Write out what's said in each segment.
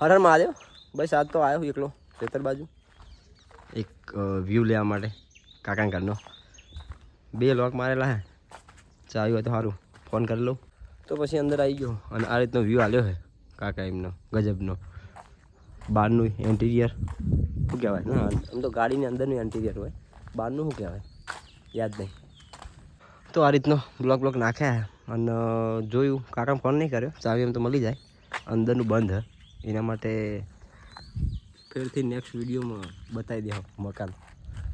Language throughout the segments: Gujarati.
હર હર મહાદેવ. બસ આજ તો આવ્યો એકલો ખેતર બાજુ એક વ્યૂ લેવા માટે. કાકા ઘરનો 2 લોક મારેલા હે. ચાવ્યું હોય તો સારું ફોન કરી લઉં. તો પછી અંદર આવી ગયો અને આ રીતનો વ્યૂ આવ્યો છે કાકા એમનો ગજબનો. બહારનું ઇન્ટિરિયર શું કહેવાય? ના આમ તો ગાડીની અંદરનું ઇન્ટિરિયર હોય, બહારનું શું કહેવાય યાદ નહીં. તો આ રીતનો બ્લોક નાખ્યા અને જોયું. કાકા ફોન નહીં કર્યો, ચાવી એમ તો મળી જાય. અંદરનું બંધ હે, એના માટે ફેરથી નેક્સ્ટ વિડીયોમાં બતાવી દે મકાન.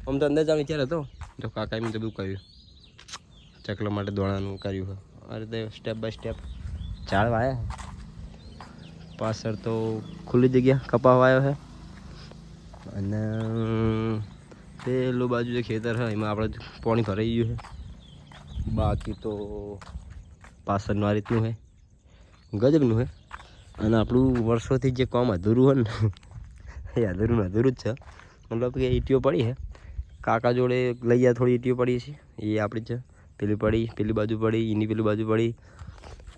આમ તો અંદર જવાનો વિચાર હતો, જો કાકા એમ તો બધું કર્યું. ચકલા માટે દોણાનું કર્યું છે. આ રીતે સ્ટેપ બાય સ્ટેપ ઝાડ વાયા. પાછળ તો ખુલ્લી જગ્યા કપા વાયો છે અને પેલું બાજુ જે ખેતર છે એમાં આપણે પાણી ભરાઈ ગયું છે. બાકી તો પાછળનું આ રીતનું છે, ગજબનું છે. અને આપણું વર્ષોથી જે કામ અધૂરું હોય ને એ અધૂરું જ છે. મતલબ કે ઈટીઓ પડી છે, કાકા જોડે લઈ ગયા. થોડી ઈટીઓ પડી છે એ આપણી છે. પેલી પડી, પેલી બાજુ પડી, એની પેલી બાજુ પડી.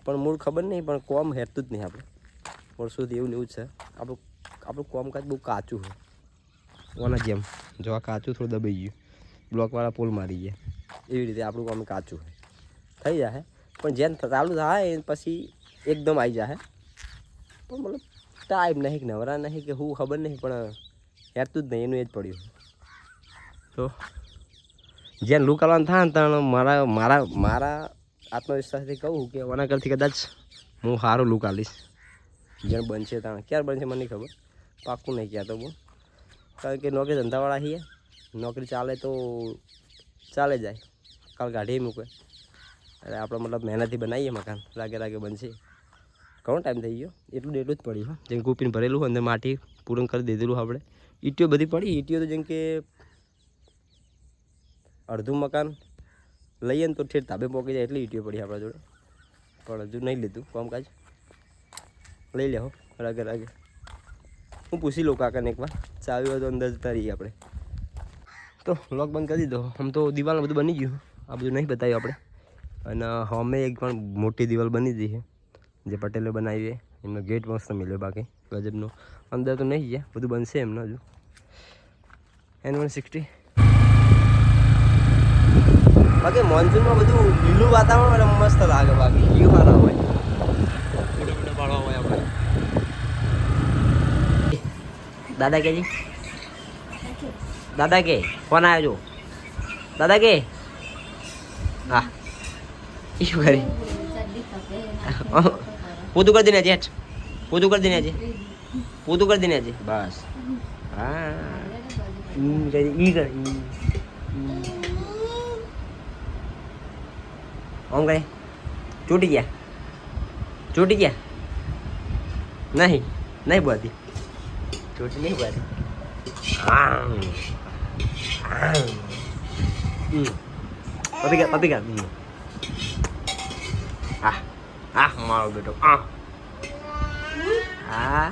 પણ મૂળ ખબર નહીં, પણ કોમ હેરતું જ નહીં. આપણે વર્ષોથી એવું જ છે. આપણું કોમકાજ બહુ કાચું છે. ઓના જેમ જો આ કાચું થોડું દબાઈ ગયું, બ્લોકવાળા પોલ મારી ગયા, એવી રીતે આપણું કામ કાચું છે. થઈ જાય પણ જેમ ચાલુ થાય પછી એકદમ આવી જાય. પણ મતલબ ટાઈમ નહીં કે નવરા નહીં કે હું ખબર નહીં, પણ હેરતું જ નહીં. એનું એ જ પડ્યું. તો જેમ લુક આવવાનું થાય ને ત્યાં મારા આત્મવિશ્વાસથી કહું કે ઓના કરતી કદાચ હું સારું લુક આલીશ. જેમ બનશે ત્યાં ક્યારે બનશે મને નહીં ખબર, પાક્કું નહીં કહેતો હું. કારણ કે નોકરી ધંધાવાળા છીએ, નોકરી ચાલે તો ચાલે જાય, કાલ કાઢી મૂકે. એટલે આપણે મતલબ મહેનતથી બનાવીએ મકાન, લાગે બનશે. ઘણો ટાઈમ થઈ ગયો, એટલું જ પડ્યું. જેમ કૂપીને ભરેલું અંદર માટી પૂરણ કરી દીધેલું આપણે. ઈટીઓ બધી પડી. ઈટીઓ તો જેમ કે અડધું મકાન લઈએ ને તો ઠેર ધાબે પહોંચી જાય એટલી ઈટીઓ પડી આપણા જોડે. પણ હજુ નહીં લીધું કામકાજ, લઈ લે હો રાગે. હું પૂછી લઉં કાકાને એકવાર, ચાવી હોય તો અંદર જતા રહીએ આપણે. તો લોક બંધ કરી દીધો. આમ તો દિવાલ બધું બની ગયું, આ બધું નહીં બતાવ્યું આપણે. અને અમે એક પણ મોટી દિવાલ બની ગઈ છે જે પટેલે બનાવી છે. એમનો ગેટ મસ્ત મળ્યો, બાકી ગજબનો. અંદર તો નહીં ગયા, બધું બનશે એમનો હજુ. N160. બાકી મોન્સૂનમાં બધું લીલું વાતાવરણ મસ્ત લાગે. બાકી વ્યૂ સારા હોય, પાડવા હોય આપણે. દાદા કે જી, દાદા કે ફોન આવ્યો જો. દાદા કે હા એ શું કરી પૂતું કરી દેને જેઠ, પૂતું કરી દેને બસ. હા ઈ કર ઓમ કરે. ચૂટી ગયા નહીં બોલતી, ચૂટી નહીં બોલતી. પપી કર. હા મારો બેટો. હા